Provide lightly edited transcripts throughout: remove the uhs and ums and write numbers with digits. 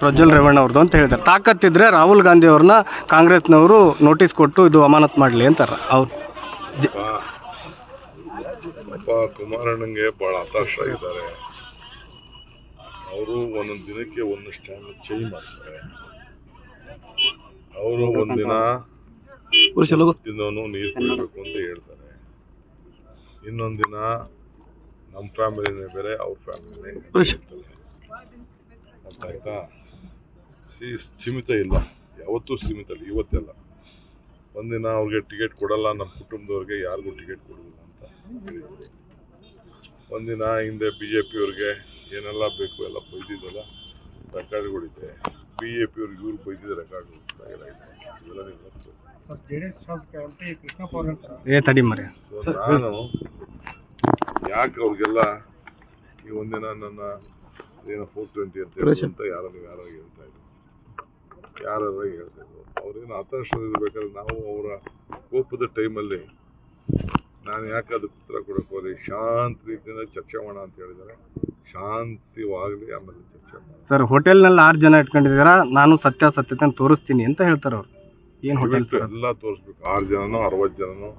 ಪ್ರಜ್ವಲ್ ರೇವಣ್ಣ ಅವ್ರದ್ದು ಅಂತ ಹೇಳ್ತಾರೆ. ತಾಕತ್ತಿದ್ರೆ ರಾಹುಲ್ ಗಾಂಧಿ ಅವ್ರನ್ನ ಕಾಂಗ್ರೆಸ್ನವರು ನೋಟಿಸ್ ಕೊಟ್ಟು ಇದು ಅಮಾನತ್ ಮಾಡಲಿ ಅಂತಾರೆ. ಅವ್ರು ಕುಮಾರಣ್ಣಂಗೆ ಭಾಳ ಹತಾಶ ಇದ್ದಾರೆ. ಅವರು ಒಂದೊಂದು ದಿನಕ್ಕೆ ಒಂದು ಸ್ಟ್ಯಾಂಡ್ ಚೇಂಜ್ ಮಾಡ್ತಾರೆ. ಅವರು ಒಂದಿನ ತಿನ್ನೋನು ನೀರು ಕುಡಿಬೇಕು ಅಂತ ಹೇಳ್ತಾರೆ, ಇನ್ನೊಂದು ದಿನ ನಮ್ಮ ಫ್ಯಾಮಿಲಿನೇ ಬೇರೆ ಅವ್ರ ಫ್ಯಾಮಿಲಿನೇ ಅರ್ಥ ಆಯ್ತಾ. ಸೀಮಿತ ಇಲ್ಲ, ಯಾವತ್ತೂ ಸೀಮಿತ ಇಲ್ಲ, ಇವತ್ತೆಲ್ಲ. ಒಂದಿನ ಅವ್ರಿಗೆ ಟಿಕೆಟ್ ಕೊಡಲ್ಲ, ನಮ್ಮ ಕುಟುಂಬದವ್ರಿಗೆ ಯಾರಿಗೂ ಟಿಕೆಟ್ ಕೊಡೋದಿಲ್ಲ ಅಂತ ಹೇಳಿದ್ರು. ಒಂದಿನ ಹಿಂದೆ BJP ಅವ್ರಿಗೆ ಏನೆಲ್ಲ ಬೇಕು ಎಲ್ಲ ಬೈದಿದ್ದಲ್ಲ ರೆಕಾರ್ಡ್ಗಳಿದೆ. BJP ಅವ್ರಿಗೆ ಇವ್ರು ಬೈದಿದ್ದ ರೆಕಾರ್ಡ್ಗಳು ಎಲ್ಲ ಇದೆ. ಇವೆಲ್ಲ ನೀವು ಗೊತ್ತು. ನಾನು ಯಾಕೆ ಅವ್ರಿಗೆಲ್ಲ ಈ ಒಂದಿನ ನನ್ನ ಏನೋ 420 ಅಂತ ಯಾರು ಹೇಳ್ತಾ ಇದ್ರು, ಯಾರು ಹೇಳ್ತಾ ಇದ್ರು. ಅವ್ರೇನು ಹತಾಶ ಇರ್ಬೇಕಾದ್ರೆ ನಾವು ಅವರ ಕೋಪದ ಟೈಮಲ್ಲಿ ನಾನು ಯಾಕೆ ಅದಕ್ಕೆ ಉತ್ತರ ಕೊಡೋಕೆ ಹೋಗಿ ಶಾಂತ ರೀತಿಯಿಂದ ಚರ್ಚೆ ಮಾಡೋಣ ಅಂತ ಹೇಳಿದ್ದಾರೆ. ಶಾಂತಿವಾಗಲಿ, ಆಮೇಲೆ ಚರ್ಚೆ ಮಾಡೋಣ. ಸರ್, ಹೋಟೆಲ್ನಲ್ಲಿ 6 ಜನ ಇಟ್ಕೊಂಡಿದ್ದೀರಾ, ನಾನು ಸತ್ಯಾಸತ್ಯತೆ ತೋರಿಸ್ತೀನಿ ಅಂತ ಹೇಳ್ತಾರೆ ಅವ್ರು. ಏನು ಹೋಟೆಲ್ ಎಲ್ಲ ತೋರಿಸ್ಬೇಕು. 6 ಜನನೋ 60 ಜನನೋ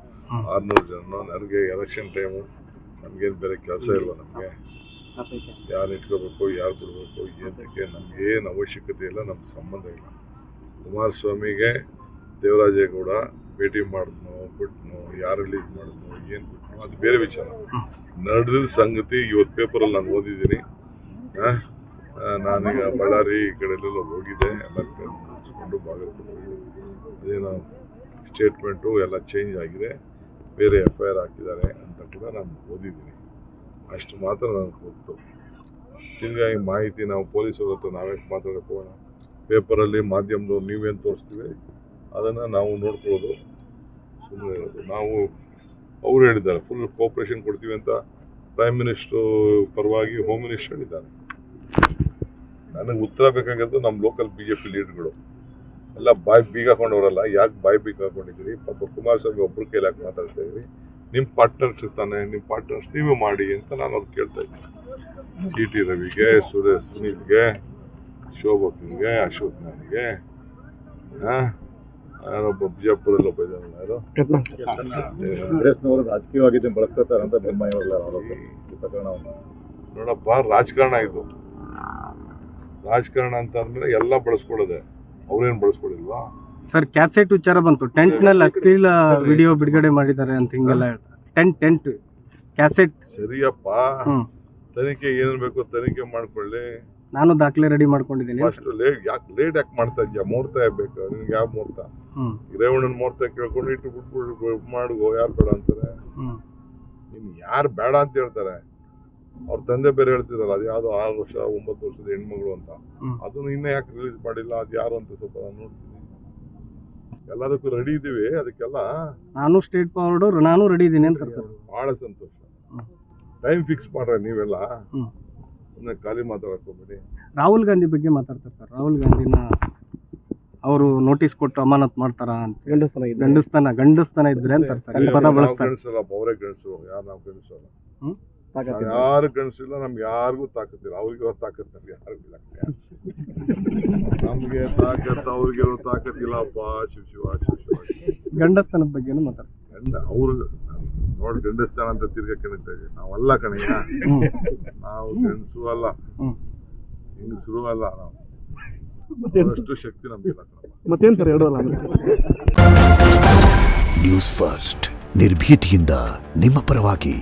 600 ಜನನೋ. ನನಗೆ ಎಲೆಕ್ಷನ್ ಟೈಮು, ನಮಗೇನು ಬೇರೆ ಕೆಲಸ ಇಲ್ವ? ನಮಗೆ ಯಾರು ಇಟ್ಕೋಬೇಕು, ಯಾರು ಬಿಡಬೇಕು, ಏನಕ್ಕೆ ನಮಗೇನು ಅವಶ್ಯಕತೆ ಇಲ್ಲ, ನಮ್ಗೆ ಸಂಬಂಧ ಇಲ್ಲ. ಕುಮಾರಸ್ವಾಮಿಗೆ ದೇವರಾಜೇಗೌಡ ಭೇಟಿ ಮಾಡಿದ್ನೋ ಬಿಟ್ನೋ, ಯಾರು ರಿಲೀಸ್ ಮಾಡಿದ್ನೋ, ಏನು ಬಿಟ್ನೋ, ಅದು ಬೇರೆ ವಿಚಾರ. ನಡೆದಿದ್ದ ಸಂಗತಿ ಇವತ್ತು ಪೇಪರಲ್ಲಿ ನಾನು ಓದಿದ್ದೀನಿ. ನಾನೀಗ ಬಳ್ಳಾರಿ ಈ ಕಡೆಯಲ್ಲೆಲ್ಲ ಹೋಗಿದ್ದೆ, ಎಲ್ಲ ಮುಗಿಸ್ಕೊಂಡು ಬಾಗಲಕೋಟೆ ಅದೇನೋ ಸ್ಟೇಟ್ಮೆಂಟು ಎಲ್ಲ ಚೇಂಜ್ ಆಗಿದೆ, ಬೇರೆ FIR ಹಾಕಿದ್ದಾರೆ ಅಂತ ಕೂಡ ನಾನು ಓದಿದ್ದೀನಿ. ಅಷ್ಟು ಮಾತ್ರ ನನಗೆ ಗೊತ್ತು. ಹೀಗಾಗಿ ಮಾಹಿತಿ ನಾವು ಪೊಲೀಸರ ಹತ್ರ ನಾವೇ ಮಾತಾಡೋಕೆ ಹೋಗೋಣ. ಪೇಪರಲ್ಲಿ ಮಾಧ್ಯಮದವ್ರು ನೀವೇನು ತೋರಿಸ್ತೀವಿ ಅದನ್ನು ನಾವು ನೋಡ್ಕೊಳ್ಳೋದು, ಸುಮ್ಮನೆ ಇರೋದು. ನಾವು ಅವರು ಹೇಳಿದ್ದಾರೆ ಫುಲ್ ಕೋಆಪ್ರೇಷನ್ ಕೊಡ್ತೀವಿ ಅಂತ. ಪ್ರೈಮ್ ಮಿನಿಸ್ಟ್ರು ಪರವಾಗಿ ಹೋಮ್ ಮಿನಿಸ್ಟರ್ ಹೇಳಿದ್ದಾರೆ. ನನಗೆ ಉತ್ತರ ಬೇಕಾಗಿದ್ದು ನಮ್ಮ ಲೋಕಲ್ BJP ಲೀಡರ್ಗಳು ಎಲ್ಲ ಬಾಯಿ ಬೀಗ ಹಾಕೊಂಡವರಲ್ಲ. ಯಾಕೆ ಬಾಯಿ ಬೀಗ ಹಾಕೊಂಡಿದ್ದೀರಿ? ಪಾಪ ಕುಮಾರಸ್ವಾಮಿ ಒಬ್ಬರ ಕೈಲಿ ಯಾಕೆ ಮಾತಾಡ್ತಾ ಇದ್ದೀರಿ? ನಿಮ್ಮ ಪಾರ್ಟ್ನರ್ಸ್ ಇರ್ತಾನೆ, ನಿಮ್ಮ ಪಾರ್ಟ್ನರ್ಸ್ ನೀವೇ ಮಾಡಿ ಅಂತ ನಾನು ಅವ್ರು ಕೇಳ್ತಾ ಇದ್ದೀನಿ. CT ರವಿಗೆ, ಸುನೀಲ್ಗೆ, ಶೋಭಕ್ಗೆ, ಅಶೋಕ್ ನನಗೆ, ಯಾರೊಬ್ಬ ಬಿಜಾಪುರಲ್ಲಿ ಒಬ್ಬ ಇದ್ದಾನೆ, ಯಾರು ಕಾಂಗ್ರೆಸ್ನವರು ರಾಜಕೀಯವಾಗಿ ಬಳಸ್ಕೊತಾರೆ ಅಂತ ನೋಡಪ್ಪ. ರಾಜಕಾರಣ ಇದು, ರಾಜಕಾರಣ ಅಂತ ಅಂದ್ಮೇಲೆ ಎಲ್ಲ ಬಳಸ್ಕೊಳ್ಳೋದೆ. ಅವ್ರೇನು ಬಳಸ್ಕೊಳ್ಳಿಲ್ವಾ? ಸರ್, ಕ್ಯಾಸೆಟ್ ವಿಚಾರ ಬಂತು. ಟೆಂಟ್ನಲ್ಲಿ ಅಶ್ಲೀಲ ವಿಡಿಯೋ ಬಿಡುಗಡೆ ಮಾಡಿದ್ದಾರೆ ಅಂತ ಹಿಂಗೆಲ್ಲ ಹೇಳ್ತಾರೆ. ಟೆಂಟ್ ಕ್ಯಾಸೆಟ್ ಸರಿಯಪ್ಪ. ತನಿಖೆ ಏನ್ ಬೇಕು ತನಿಖೆ ಮಾಡ್ಕೊಳ್ಳಿ. ನಾನು ದಾಖಲೆ ರೆಡಿ ಮಾಡ್ಕೊಂಡಿದ್ದೀನಿ. ಫಸ್ಟ್ ಯಾಕೆ ಮಾಡ್ತಾ ಇದ್ಯಾ? ಮುಹೂರ್ತ ಬೇಕು ನಿನ್ಗೆ. ಯಾವ ಮುಹೂರ್ತ? ರೇವಣ್ಣನ ಮುಹೂರ್ತ ಕೇಳ್ಕೊಂಡು ಇಟ್ಟು ಬಿಟ್ಬಿಟ್ಟು ಮಾಡುವ. ಯಾರು ಬೇಡ ಅಂತಾರೆ? ಇನ್ನು ಯಾರು ಬೇಡ ಅಂತ ಹೇಳ್ತಾರೆ? ಅವ್ರ ತಂದೆ ಬೇರೆ ಹೇಳ್ತಿರಲ್ಲ, ಅದು ಯಾವ್ದೋ 6 ವರ್ಷ 9 ವರ್ಷದ ಹೆಣ್ಮಗಳು ಅಂತ. ಅದನ್ನು ಇನ್ನೂ ಯಾಕೆ ರಿಲೀಸ್ ಮಾಡಿಲ್ಲ? ಅದು ಯಾರು ಅಂತ ಸ್ವಲ್ಪ ನಾನು ನೋಡ್ತೀನಿ. ಎಲ್ಲದಕ್ಕೂ ರೆಡಿ ಇದೀವಿ. ಅದಕ್ಕೆಲ್ಲ ನಾನು ಸ್ಟೇಟ್ ಫಾರ್ವರ್ಡ್, ನಾನು ರೆಡಿ ಇದ್ದೀನಿ ಅಂತ ಹೇಳ್ತಾರೆ. ಬಹಳ ಸಂತೋಷ. ಟೈಮ್ ಫಿಕ್ಸ್ ಮಾಡ್ರೆ ನೀವೆಲ್ಲ ಖಾಲಿ ಮಾತಾಡ್ಕೋಬೇಡಿ. ರಾಹುಲ್ ಗಾಂಧಿ ಬಗ್ಗೆ ಮಾತಾಡ್ತಾರೆ ಸರ್. ರಾಹುಲ್ ಗಾಂಧಿನ ಅವರು ನೋಟಿಸ್ ಕೊಟ್ಟು ಅಮಾನತ್ ಮಾಡ್ತಾರ ಅಂತ. ಗಂಡಸ್ತನ ಇದ್ರೆ ಅಂತಾರೆ ಸರ್. ಈ ಪದ ಬಳಸ್ತಾರೆ. ಗಂಡಸಲ್ಲಪ್ಪ, ಅವರೇ ಗಂಡಸರು. ಯಾರು ನಾವು ಗಂಡಸಲ್ಲ? ಯಾರು ಗಂಡಸಿಲ್ಲ. ನಮ್ಗೆ ಯಾರಿಗೂ ತಾಕತ್ತಿಲ್ಲ. ಅವ್ರಿಗೆ ಅವ್ರ ತಾಕತ್ತಿಲ್ಲ, ಯಾರಿಗಿಲ್ಲ. ನಮ್ಗೆ ತಾಕತ್ತು, ಅವ್ರಿಗಿರೋ ತಾಕತ್ತಿಲ್ಲಪ್ಪ. ಶಿವ ಗಂಡಸ್ತನದ ಬಗ್ಗೆನೂ ಮಾತಾಡ್ತಾರೆ. ಅವ್ರು ನೋಡಿ ಗಂಡಸ್ತಾನ ಅಂತ ತಿರ್ಗಾ ಕಣಿತಾ ಇದ್ದೀವಿ. ನಾವಲ್ಲ ಕಣಯ್ಯ, ನಾವು ಗಂಡಸರು ಅಲ್ಲ, ಹೆಂಗಸರು ಅಲ್ಲ. ನಾವು ಅಷ್ಟು ಶಕ್ತಿ ನಮ್ಗಿಲ್ಲ. ಮತ್ತೇನು ಸರ್ ಹೇಳೋಲ್ಲ. ನ್ಯೂಸ್ ಫಸ್ಟ್, ನಿರ್ಭೀತಿಯಿಂದ ನಿಮ್ಮ ಪರವಾಗಿ.